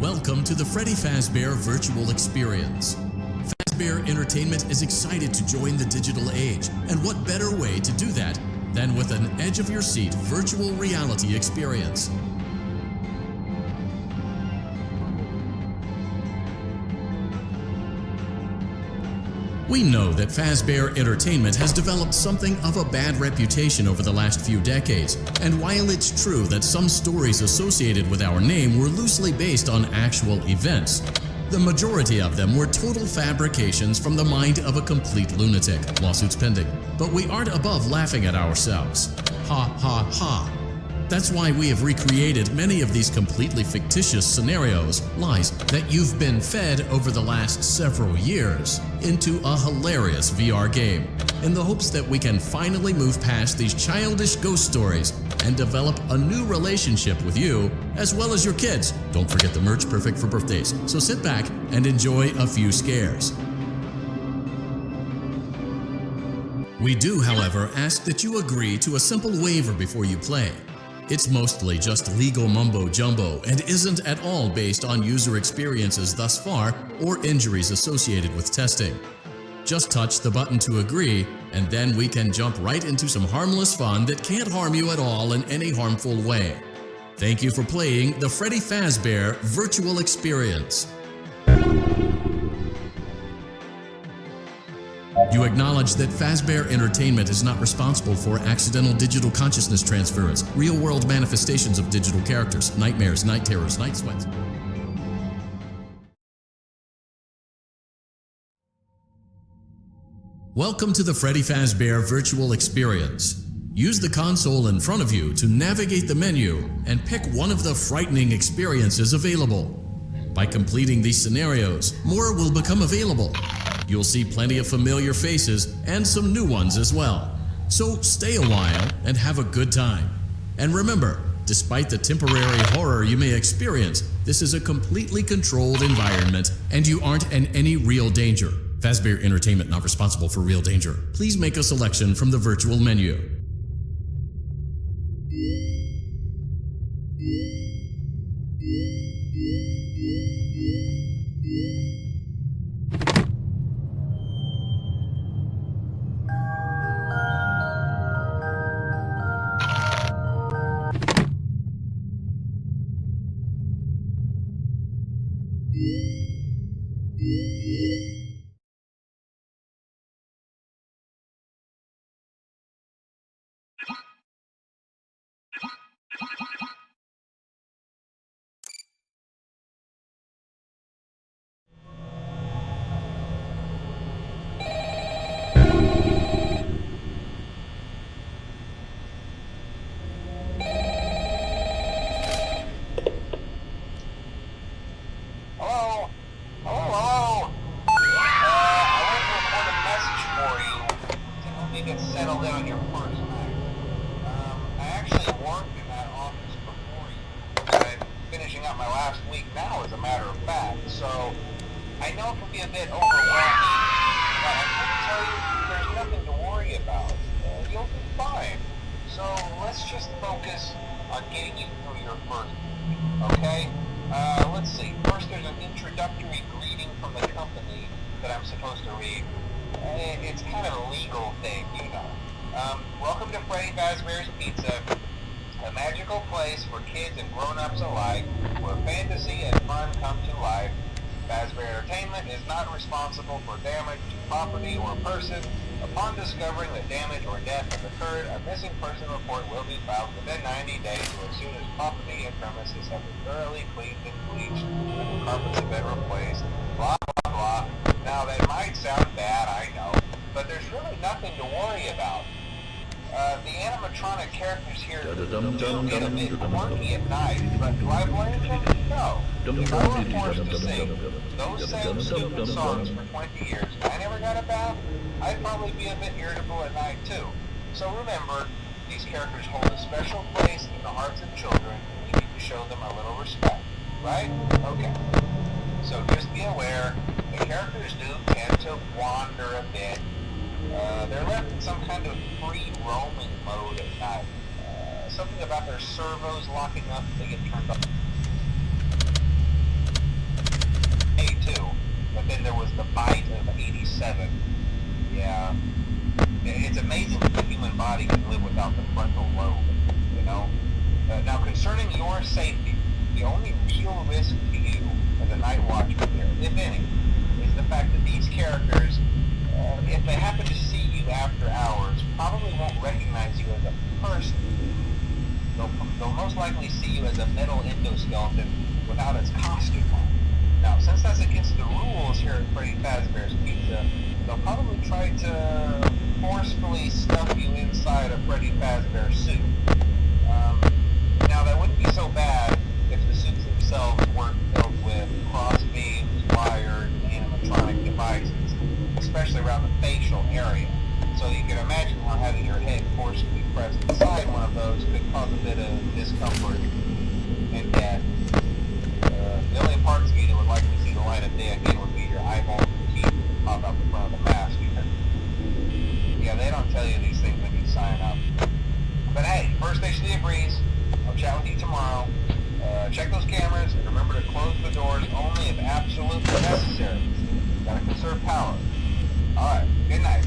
Welcome to the Freddy Fazbear Virtual Experience. Fazbear Entertainment is excited to join the digital age, and what better way to do that than with an edge-of-your-seat virtual reality experience. We know that Fazbear Entertainment has developed something of a bad reputation over the last few decades, and while it's true that some stories associated with our name were loosely based on actual events, the majority of them were total fabrications from the mind of a complete lunatic, lawsuits pending. But we aren't above laughing at ourselves. Ha ha ha. That's why we have recreated many of these completely fictitious scenarios, lies, that you've been fed over the last several years into a hilarious VR game, in the hopes that we can finally move past these childish ghost stories and develop a new relationship with you, as well as your kids. Don't forget the merch, perfect for birthdays. So sit back and enjoy a few scares. We do, however, ask that you agree to a simple waiver before you play. It's mostly just legal mumbo-jumbo and isn't at all based on user experiences thus far or injuries associated with testing. Just touch the button to agree, and then we can jump right into some harmless fun that can't harm you at all in any harmful way. Thank you for playing the Freddy Fazbear Virtual Experience. You acknowledge that Fazbear Entertainment is not responsible for accidental digital consciousness transference, real-world manifestations of digital characters, nightmares, night terrors, night sweats. Welcome to the Freddy Fazbear Virtual Experience. Use the console in front of you to navigate the menu and pick one of the frightening experiences available. By completing these scenarios, more will become available. You'll see plenty of familiar faces and some new ones as well. So stay a while and have a good time. And remember, despite the temporary horror you may experience, this is a completely controlled environment and you aren't in any real danger. Fazbear Entertainment not responsible for real danger. Please make a selection from the virtual menu. Settled in on your first night. I actually worked in that office before you. I'm finishing up my last week now, as a matter of fact, so I know it can be a bit overwhelming, but I can tell you there's nothing to worry about. You'll be fine. So let's just focus on getting you through your first week, okay? Let's see. First, there's an introductory greeting from the company that I'm supposed to read. It's kind of a legal thing, you know. Welcome to Freddy Fazbear's Pizza, a magical place for kids and grown-ups alike, where fantasy and fun come to life. Fazbear Entertainment is not responsible for damage to property or person. Upon discovering that damage or death has occurred, a missing person report will be filed within 90 days or as soon as property and premises have been thoroughly cleaned and bleached and the carpets have been replaced. Blah, blah, blah. Now, that might sound bad, I know, but there's really nothing to worry about. The animatronic characters here do get a bit quirky at night, but do I blame them? No. If I were forced to sing those same stupid songs for 20 years and I never got a bath, I'd probably be a bit irritable at night too. So remember, these characters hold a special place in the hearts of children, and we need to show them a little respect, right? Okay. So just be aware, the characters do tend to wander a bit. They're left in some kind of free roaming mode at night. Something about their servos locking up, they get turned off. but then there was the bite of 87. Yeah. It's amazing that the human body can live without the frontal lobe, you know? Now, concerning your safety, the only real risk to you as a night watchman here, if any, is the fact that these characters, if they happen to see you after hours, probably won't recognize you as a person. They'll most likely see you as a metal endoskeleton without its costume on. Now, since that's against the rules here at Freddy Fazbear's Pizza, they'll probably try to forcefully stuff you inside a Freddy Fazbear suit. Now, that wouldn't be so bad if the suits themselves weren't filled with cross beams, wires, and animatronic devices, especially around the facial area. So you can imagine how having your head forcefully pressed inside one of those could cause a bit of discomfort and death. The only parts of you that would like to see the light of day again would be your eyeballs and teeth that pop out the front of the mask. Yeah, they don't tell you these things when you sign up. But hey, First Station agrees. I'll chat with you tomorrow. Check those cameras and remember to close the doors only if absolutely necessary. Gotta conserve power. Alright, good night.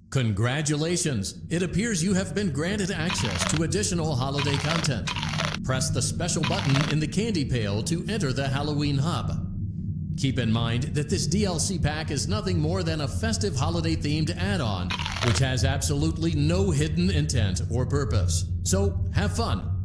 Congratulations! It appears you have been granted access to additional holiday content. Press the special button in the candy pail to enter the Halloween hub. Keep in mind that this DLC pack is nothing more than a festive holiday-themed add-on, which has absolutely no hidden intent or purpose. So, have fun!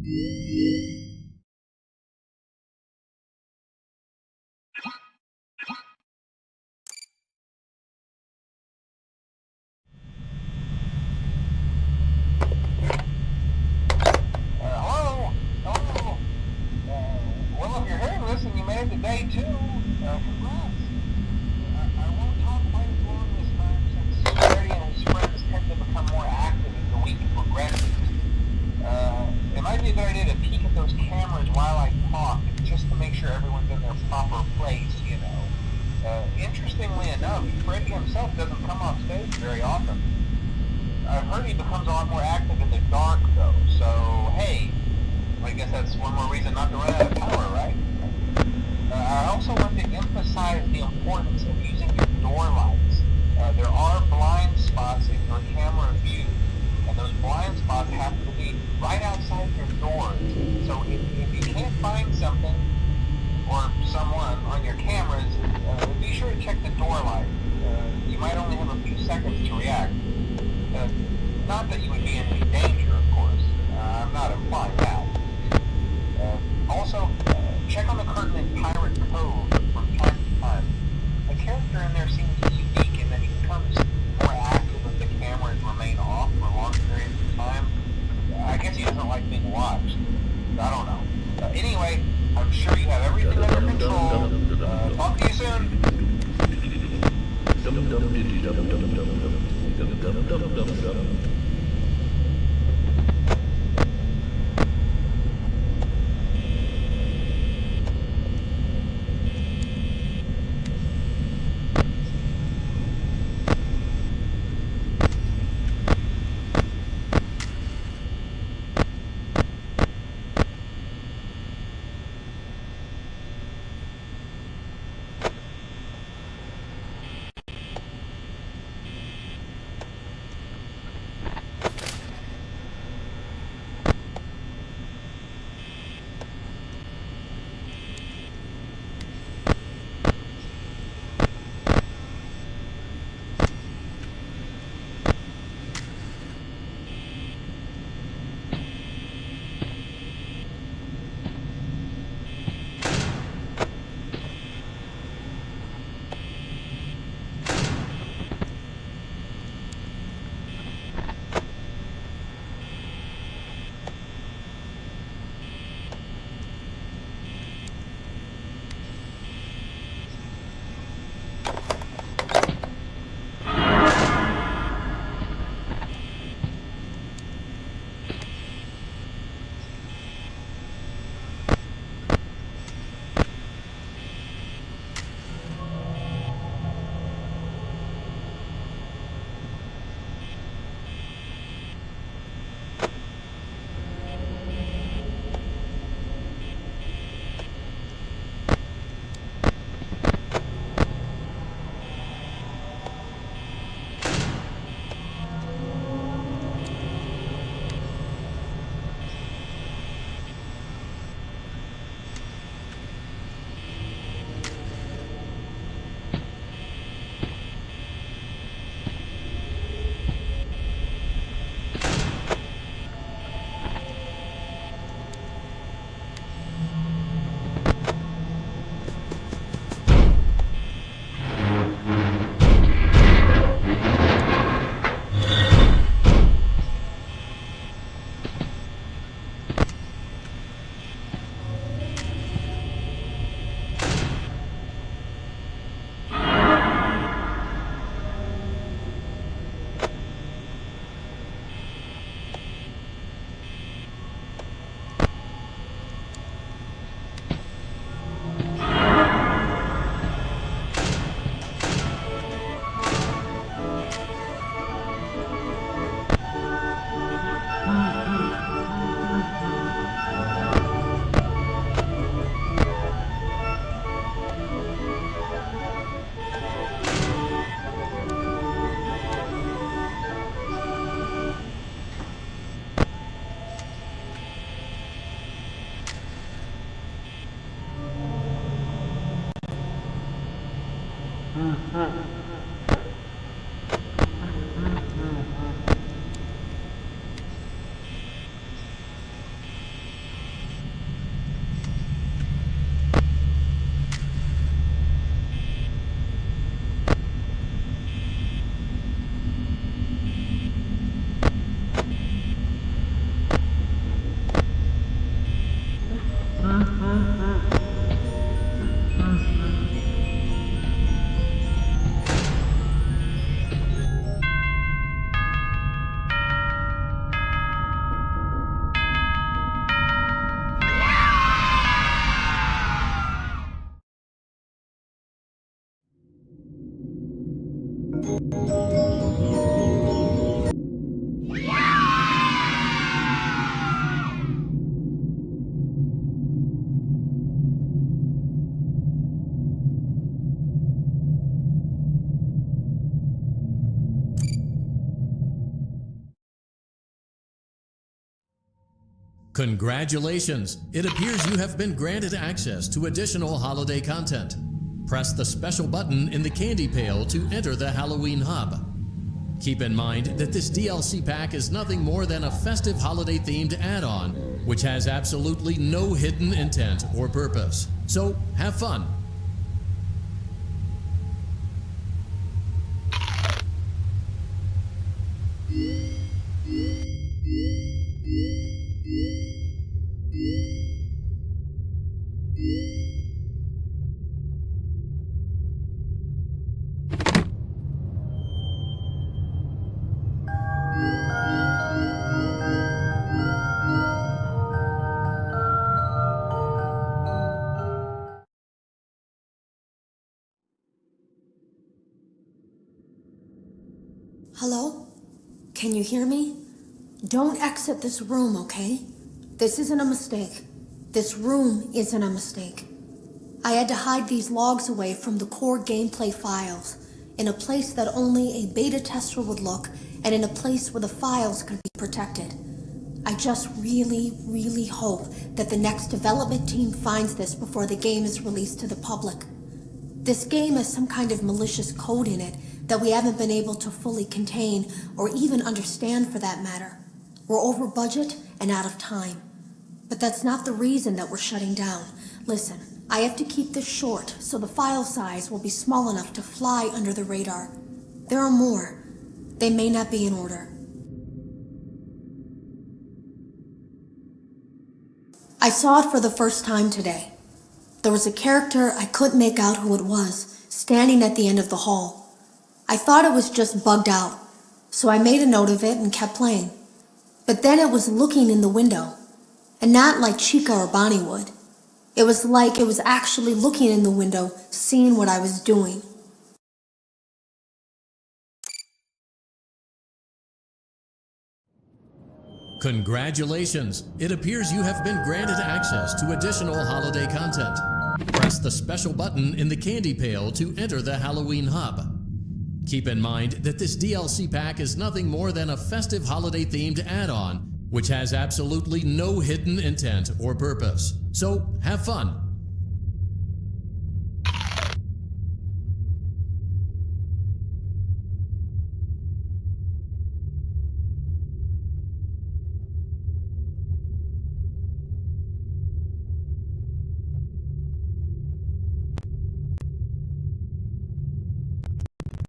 Hello? Hello? Well, if you're hearing this and you made it to day 2, congrats. I won't talk quite as long this time since Freddy and his friends tend to become more active as the week progresses. It might be a good idea to peek at those cameras while I talk, just to make sure everyone's in their proper place, you know. Interestingly enough, Freddy himself doesn't come off stage very often. I've heard he becomes a lot more active in the dark, though, so hey, I guess that's one more reason not to run out of power, right? I also want to emphasize the importance of using your door lights. There are blind spots in your camera view, and those blind spots have to be right outside your doors. So if you can't find something or someone on your cameras, be sure to check the door light. You might only have a few seconds to react. Not that you would be in any danger, of course. I'm not implying that. Also, check on the curtain in Pirate Cove from time to time. The character in there seems unique in that he becomes more active if the cameras remain off for long periods of time. I guess he doesn't like being watched. I don't know. Anyway, I'm sure you have everything under control. Talk to you soon. Congratulations! It appears you have been granted access to additional holiday content. Press the special button in the candy pail to enter the Halloween hub. Keep in mind that this DLC pack is nothing more than a festive holiday-themed add-on, which has absolutely no hidden intent or purpose. So, have fun! Hello? Can you hear me? Don't exit this room, okay? This isn't a mistake. This room isn't a mistake. I had to hide these logs away from the core gameplay files, in a place that only a beta tester would look, and in a place where the files could be protected. I just really hope that the next development team finds this before the game is released to the public. This game has some kind of malicious code in it that we haven't been able to fully contain or even understand for that matter. We're over budget and out of time. But that's not the reason that we're shutting down. Listen, I have to keep this short so the file size will be small enough to fly under the radar. There are more. They may not be in order. I saw it for the first time today. There was a character I couldn't make out who it was, standing at the end of the hall. I thought it was just bugged out, so I made a note of it and kept playing. But then it was looking in the window, and not like Chica or Bonnie would. It was like it was actually looking in the window, seeing what I was doing. Congratulations! It appears you have been granted access to additional holiday content. Press the special button in the candy pail to enter the Halloween hub. Keep in mind that this DLC pack is nothing more than a festive holiday-themed add-on, which has absolutely no hidden intent or purpose. So, have fun!